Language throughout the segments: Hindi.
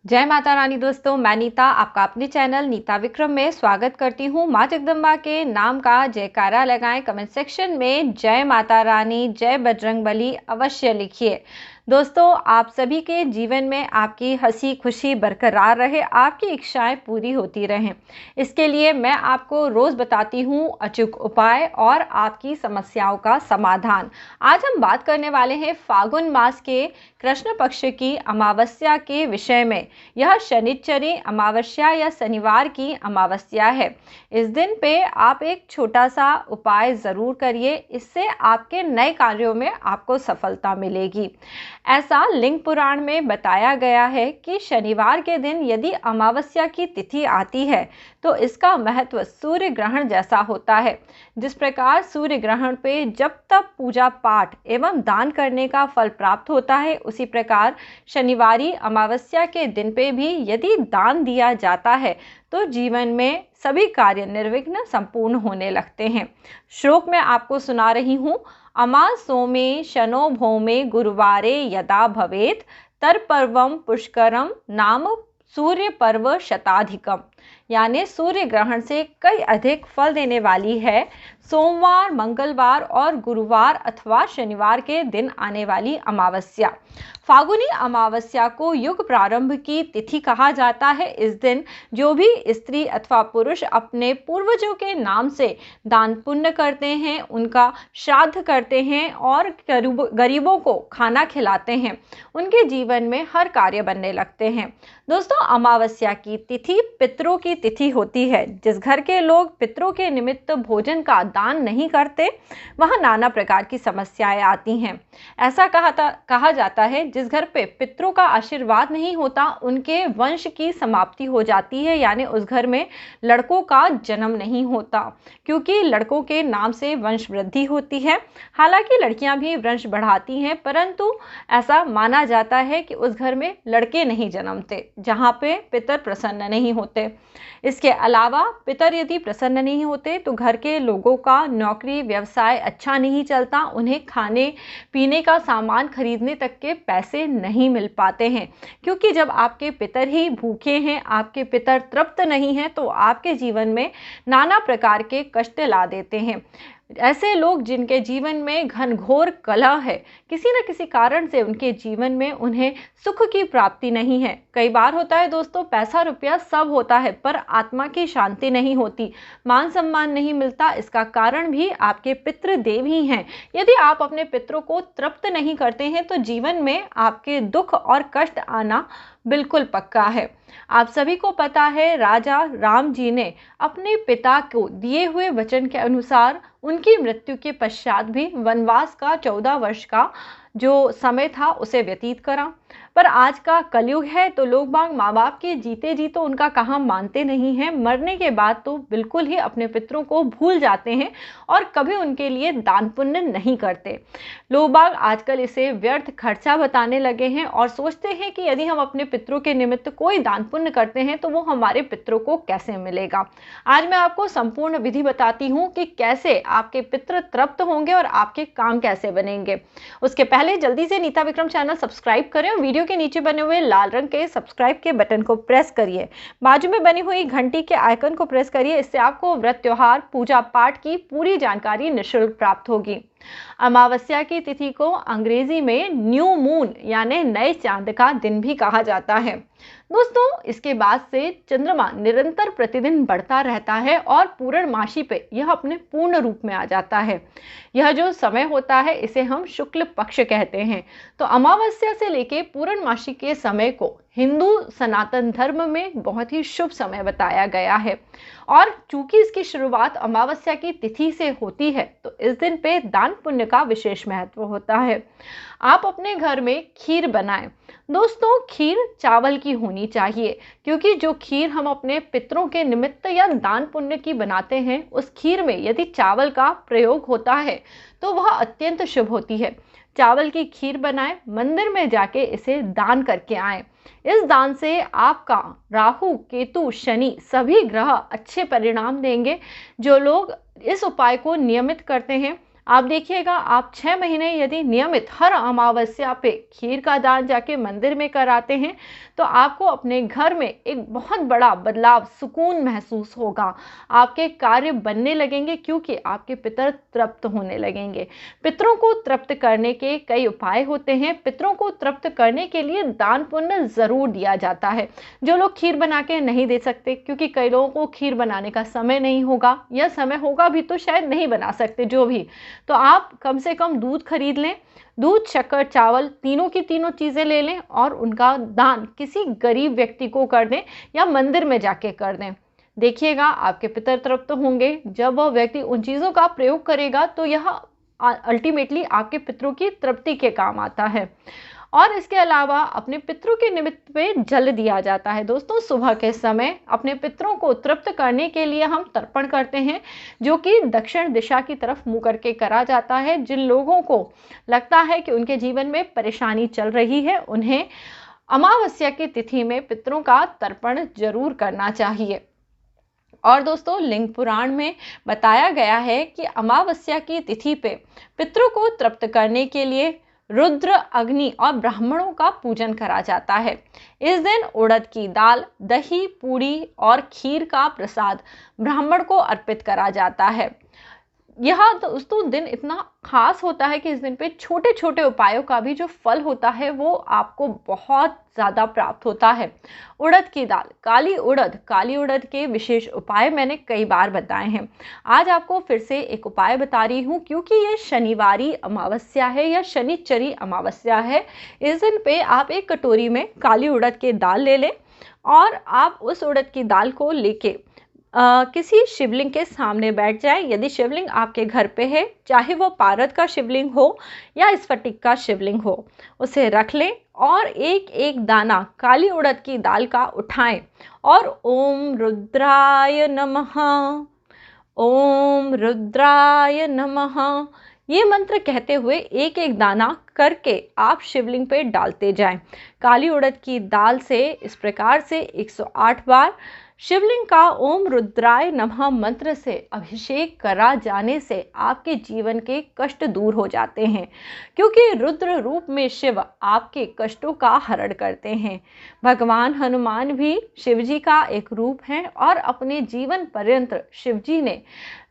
जय माता रानी दोस्तों, मैं नीता आपका अपने चैनल नीता विक्रम में स्वागत करती हूँ। माँ जगदम्बा के नाम का जयकारा लगाएं। कमेंट सेक्शन में जय माता रानी, जय बजरंगबली अवश्य लिखिए। दोस्तों, आप सभी के जीवन में आपकी हंसी खुशी बरकरार रहे, आपकी इच्छाएं पूरी होती रहें। इसके लिए मैं आपको रोज़ बताती हूँ अचूक उपाय और आपकी समस्याओं का समाधान। आज हम बात करने वाले हैं फागुन मास के कृष्ण पक्ष की अमावस्या के विषय में। यह शनिश्चरी अमावस्या या शनिवार की अमावस्या है। इस दिन पे आप एक छोटा सा उपाय ज़रूर करिए, इससे आपके नए कार्यों में आपको सफलता मिलेगी। ऐसा लिंग पुराण में बताया गया है कि शनिवार के दिन यदि अमावस्या की तिथि आती है तो इसका महत्व सूर्य ग्रहण जैसा होता है। जिस प्रकार सूर्य ग्रहण पे जब तक पूजा पाठ एवं दान करने का फल प्राप्त होता है, उसी प्रकार शनिवारी अमावस्या के दिन पे भी यदि दान दिया जाता है तो जीवन में सभी कार्य निर्विघ्न संपूर्ण होने लगते हैं। श्लोक में आपको सुना रही हूँ। अमा सोमे शनो भौमे गुरुवारे यदा भवेत तर्पर्वम पुष्करम नाम सूर्य पर्व शताधिकम। यानी सूर्य ग्रहण से कई अधिक फल देने वाली है सोमवार, मंगलवार और गुरुवार अथवा शनिवार के दिन आने वाली अमावस्या। फागुनी अमावस्या को युग प्रारंभ की तिथि कहा जाता है। इस दिन जो भी स्त्री अथवा पुरुष अपने पूर्वजों के नाम से दान पुण्य करते हैं, उनका श्राद्ध करते हैं और गरीबों को खाना खिलाते हैं, उनके जीवन में हर कार्य बनने लगते हैं। दोस्तों, अमावस्या की तिथि पितरों की तिथि होती है। जिस घर के लोग पितरों के निमित्त भोजन का दान नहीं करते, वहाँ नाना प्रकार की समस्याएं आती हैं। ऐसा कहा जाता है जिस घर पे पितरों का आशीर्वाद नहीं होता, उनके वंश की समाप्ति हो जाती है, यानी उस घर में लड़कों का जन्म नहीं होता, क्योंकि लड़कों के नाम से वंश वृद्धि होती है। हालांकि लड़कियां भी वंश बढ़ाती हैं, परंतु ऐसा माना जाता है कि उस घर में लड़के नहीं जन्मते जहाँ पे पितर प्रसन्न नहीं होते। इसके अलावा पितर यदि प्रसन्न नहीं होते तो घर के लोगों का नौकरी व्यवसाय अच्छा नहीं चलता, उन्हें खाने पीने का सामान खरीदने तक के पैसे नहीं मिल पाते हैं। क्योंकि जब आपके पितर ही भूखे हैं, आपके पितर तृप्त नहीं हैं, तो आपके जीवन में नाना प्रकार के कष्ट ला देते हैं। ऐसे लोग जिनके जीवन में घनघोर कलह है, किसी न किसी कारण से उनके जीवन में उन्हें सुख की प्राप्ति नहीं है। कई बार होता है दोस्तों, पैसा रुपया सब होता है पर आत्मा की शांति नहीं होती, मान सम्मान नहीं मिलता। इसका कारण भी आपके पितृदेव ही हैं। यदि आप अपने पितरों को तृप्त नहीं करते हैं तो जीवन में आपके दुख और कष्ट आना बिल्कुल पक्का है। आप सभी को पता है, राजा राम जी ने अपने पिता को दिए हुए वचन के अनुसार उनकी मृत्यु के पश्चात भी वनवास का 14 वर्ष का जो समय था उसे व्यतीत करा। पर आज का कलयुग है तो लोग बाग माँ बाप के जीते जी तो उनका कहा मानते नहीं हैं, मरने के बाद तो बिल्कुल ही अपने पितरों को भूल जाते हैं और कभी उनके लिए दान पुण्य नहीं करते। लोग बाग आजकल इसे व्यर्थ खर्चा बताने लगे हैं और सोचते हैं कि यदि हम अपने पितरों के निमित्त कोई दान पुण्य करते हैं तो वो हमारे पितरों को कैसे मिलेगा। आज मैं आपको संपूर्ण विधि बताती हूँ कि कैसे आपके पितृ तृप्त होंगे और आपके काम कैसे बनेंगे। उसके पहले जल्दी से नीता विक्रम चैनल सब्सक्राइब करें और वीडियो के नीचे बने हुए लाल रंग के सब्सक्राइब के बटन को प्रेस करिए। बाजू में बनी हुई घंटी के आइकन को प्रेस करिए। इससे आपको व्रत, त्योहार, पूजा पाठ की पूरी जानकारी निःशुल्क प्राप्त होगी। अमावस्या की तिथि को अंग्रेजी में न्यू मून यानी नए चांद का दिन भी कहा जाता है। दोस्तों, इसके बाद से चंद्रमा निरंतर प्रतिदिन बढ़ता रहता है और पूर्णमासी पे यह अपने पूर्ण रूप में आ जाता है। यह जो समय होता है इसे हम शुक्ल पक्ष कहते हैं। तो अमावस्या से लेके पूर्णमासी के समय को हिंदू सनातन धर्म में बहुत ही शुभ समय बताया गया है। और चूंकि इसकी शुरुआत अमावस्या की तिथि से होती है तो इस दिन पे दान पुण्य का विशेष महत्व होता है। आप अपने घर में खीर बनाएं। दोस्तों, खीर चावल की होनी चाहिए, क्योंकि जो खीर हम अपने पितरों के निमित्त या दान पुण्य की बनाते हैं, उस खीर में यदि चावल का प्रयोग होता है तो वह अत्यंत शुभ होती है। चावल की खीर बनाएं, मंदिर में जाके इसे दान करके आएं। इस दान से आपका राहु, केतु, शनि सभी ग्रह अच्छे परिणाम देंगे। जो लोग इस उपाय को नियमित करते हैं आप देखिएगा, आप 6 महीने यदि नियमित हर अमावस्या पे खीर का दान जाके मंदिर में कराते हैं तो आपको अपने घर में एक बहुत बड़ा बदलाव, सुकून महसूस होगा। आपके कार्य बनने लगेंगे क्योंकि आपके पितर तृप्त होने लगेंगे। पितरों को तृप्त करने के कई उपाय होते हैं। पितरों को तृप्त करने के लिए दान पुण्य ज़रूर दिया जाता है। जो लोग खीर बना के नहीं दे सकते, क्योंकि कई लोगों को खीर बनाने का समय नहीं होगा, या समय होगा भी तो शायद नहीं बना सकते, जो भी, तो आप कम से कम दूध खरीद लें। दूध, शक्कर, चावल, तीनों की तीनों चीज़ें ले लें और उनका दान किसी गरीब व्यक्ति को कर दें या मंदिर में जाके कर दें। देखिएगा, आपके पितर तृप्त होंगे। जब वह व्यक्ति उन चीज़ों का प्रयोग करेगा तो यह अल्टीमेटली आपके पितरों की तृप्ति के काम आता है। और इसके अलावा अपने पितरों के निमित्त पे जल दिया जाता है। दोस्तों, सुबह के समय अपने पितरों को तृप्त करने के लिए हम तर्पण करते हैं, जो कि दक्षिण दिशा की तरफ मुंह करके करा जाता है। जिन लोगों को लगता है कि उनके जीवन में परेशानी चल रही है, उन्हें अमावस्या की तिथि में पितरों का तर्पण जरूर करना चाहिए। और दोस्तों, लिंग पुराण में बताया गया है कि अमावस्या की तिथि पे पितरों को तृप्त करने के लिए रुद्र, अग्नि और ब्राह्मणों का पूजन करा जाता है। इस दिन उड़द की दाल, दही, पूड़ी और खीर का प्रसाद ब्राह्मण को अर्पित करा जाता है। यह दोस्तों दिन इतना खास होता है कि इस दिन पे छोटे छोटे उपायों का भी जो फल होता है वो आपको बहुत ज़्यादा प्राप्त होता है। उड़द की दाल, काली उड़द के विशेष उपाय मैंने कई बार बताए हैं। आज आपको फिर से एक उपाय बता रही हूँ, क्योंकि ये शनिवारी अमावस्या है या शनिचरी अमावस्या है। इस दिन पे आप एक कटोरी में काली उड़द की दाल ले लें और आप उस उड़द की दाल को लेके किसी शिवलिंग के सामने बैठ जाए। यदि शिवलिंग आपके घर पे है, चाहे वो पारद का शिवलिंग हो या स्फटिक का शिवलिंग हो, उसे रख लें और एक एक दाना काली उड़द की दाल का उठाएं और ओम रुद्राय नमः, ओम रुद्राय नमः, ये मंत्र कहते हुए एक एक दाना करके आप शिवलिंग पे डालते जाएं। काली उड़द की दाल से इस प्रकार से 108 बार शिवलिंग का ओम रुद्राय नमः मंत्र से अभिषेक करा जाने से आपके जीवन के कष्ट दूर हो जाते हैं, क्योंकि रुद्र रूप में शिव आपके कष्टों का हरण करते हैं। भगवान हनुमान भी शिव जी का एक रूप हैं और अपने जीवन पर्यंत शिव जी ने,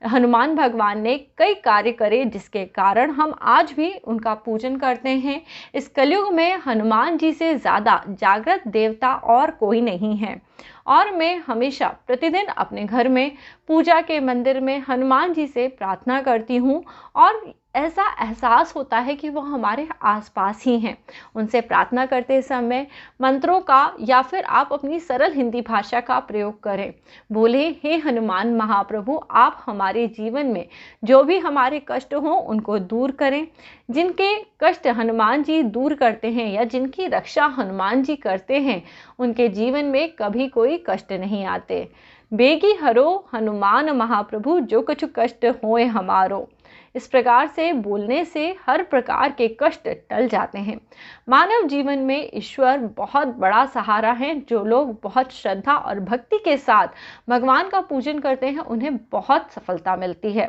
हनुमान भगवान ने कई कार्य करे, जिसके कारण हम आज भी उनका पूजन करते हैं। इस कलयुग में हनुमान जी से ज़्यादा जागृत देवता और कोई नहीं है। और मैं हमेशा प्रतिदिन अपने घर में पूजा के मंदिर में हनुमान जी से प्रार्थना करती हूँ और ऐसा एहसास होता है कि वो हमारे आसपास ही हैं। उनसे प्रार्थना करते समय मंत्रों का या फिर आप अपनी सरल हिंदी भाषा का प्रयोग करें। बोले, हे हनुमान महाप्रभु, आप हमारे जीवन में जो भी हमारे कष्ट हों उनको दूर करें। जिनके कष्ट हनुमान जी दूर करते हैं या जिनकी रक्षा हनुमान जी करते हैं, उनके जीवन में कभी कोई कष्ट नहीं आते। बेगी हरो हनुमान महाप्रभु, जो कछु कष्ट होए हमारो। इस प्रकार से बोलने से हर प्रकार के कष्ट टल जाते हैं। मानव जीवन में ईश्वर बहुत बड़ा सहारा है। जो लोग बहुत श्रद्धा और भक्ति के साथ भगवान का पूजन करते हैं, उन्हें बहुत सफलता मिलती है।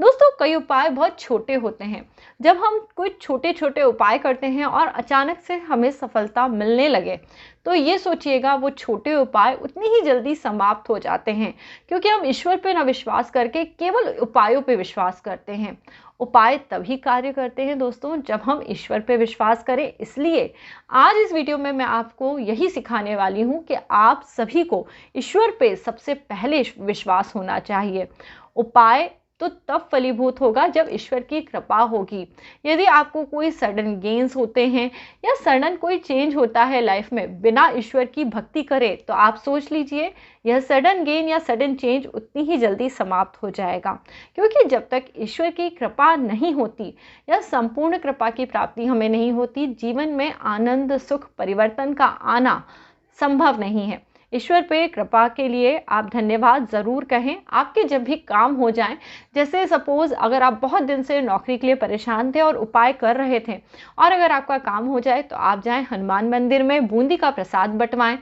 दोस्तों, कई उपाय बहुत छोटे होते हैं। जब हम कोई छोटे छोटे उपाय करते हैं और अचानक से हमें सफलता मिलने लगे, तो ये सोचिएगा वो छोटे उपाय उतनी ही जल्दी समाप्त हो जाते हैं, क्योंकि हम ईश्वर पे न विश्वास करके केवल उपायों पे विश्वास करते हैं। उपाय तभी कार्य करते हैं दोस्तों, जब हम ईश्वर पे विश्वास करें। इसलिए आज इस वीडियो में मैं आपको यही सिखाने वाली हूँ कि आप सभी को ईश्वर पे सबसे पहले विश्वास होना चाहिए। उपाय तो तब फलीभूत होगा जब ईश्वर की कृपा होगी। यदि आपको कोई सडन गेन्स होते हैं या सडन कोई चेंज होता है लाइफ में बिना ईश्वर की भक्ति करे, तो आप सोच लीजिए यह सडन गेन या सडन चेंज उतनी ही जल्दी समाप्त हो जाएगा। क्योंकि जब तक ईश्वर की कृपा नहीं होती या संपूर्ण कृपा की प्राप्ति हमें नहीं होती, जीवन में आनंद, सुख, परिवर्तन का आना संभव नहीं है। ईश्वर पे कृपा के लिए आप धन्यवाद ज़रूर कहें। आपके जब भी काम हो जाएं, जैसे सपोज़ अगर आप बहुत दिन से नौकरी के लिए परेशान थे और उपाय कर रहे थे, और अगर आपका काम हो जाए तो आप जाएं हनुमान मंदिर में, बूंदी का प्रसाद बंटवाएं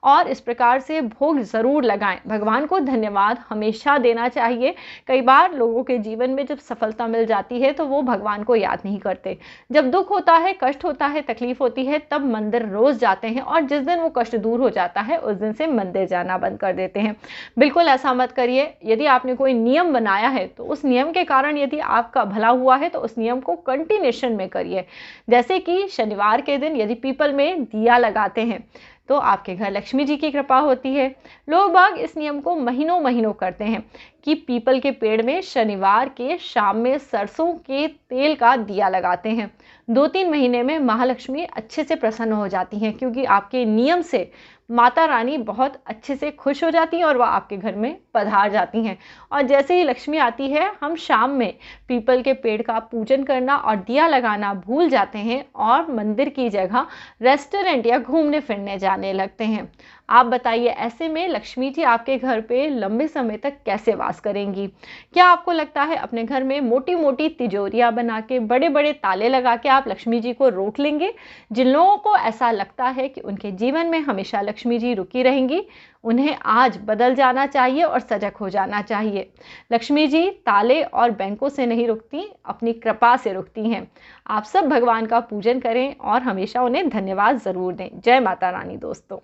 और इस प्रकार से भोग ज़रूर लगाएं। भगवान को धन्यवाद हमेशा देना चाहिए। कई बार लोगों के जीवन में जब सफलता मिल जाती है तो वो भगवान को याद नहीं करते। जब दुख होता है, कष्ट होता है, तकलीफ होती है, तब मंदिर रोज़ जाते हैं और जिस दिन वो कष्ट दूर हो जाता है उस दिन से मंदिर जाना बंद कर देते हैं। बिल्कुल ऐसा मत करिए। यदि आपने कोई नियम बनाया है तो उस नियम के कारण यदि आपका भला हुआ है तो उस नियम को कंटिन्यूएशन में करिए। जैसे कि शनिवार के दिन यदि पीपल में दिया लगाते हैं तो आपके घर लक्ष्मी जी की कृपा होती है। लोग बाग इस नियम को महीनों महीनों करते हैं कि पीपल के पेड़ में शनिवार के शाम में सरसों के तेल का दिया लगाते हैं। 2-3 महीने में महालक्ष्मी अच्छे से प्रसन्न हो जाती हैं, क्योंकि आपके नियम से माता रानी बहुत अच्छे से खुश हो जाती हैं और वह आपके घर में पधार जाती हैं। और जैसे ही लक्ष्मी आती है, हम शाम में पीपल के पेड़ का पूजन करना और दिया लगाना भूल जाते हैं और मंदिर की जगह रेस्टोरेंट या घूमने फिरने जाने लगते हैं। आप बताइए, ऐसे में लक्ष्मी जी आपके घर पे लंबे समय तक कैसे वास करेंगी? क्या आपको लगता है अपने घर में मोटी मोटी तिजोरियां बना के, बड़े बड़े ताले लगा के आप लक्ष्मी जी को रोक लेंगे? जिन लोगों को ऐसा लगता है कि उनके जीवन में हमेशा लक्ष्मी जी रुकी रहेंगी, उन्हें आज बदल जाना चाहिए और सजग हो जाना चाहिए। लक्ष्मी जी ताले और बैंकों से नहीं रुकती, अपनी कृपा से रुकती हैं। आप सब भगवान का पूजन करें और हमेशा उन्हें धन्यवाद ज़रूर दें। जय माता रानी दोस्तों।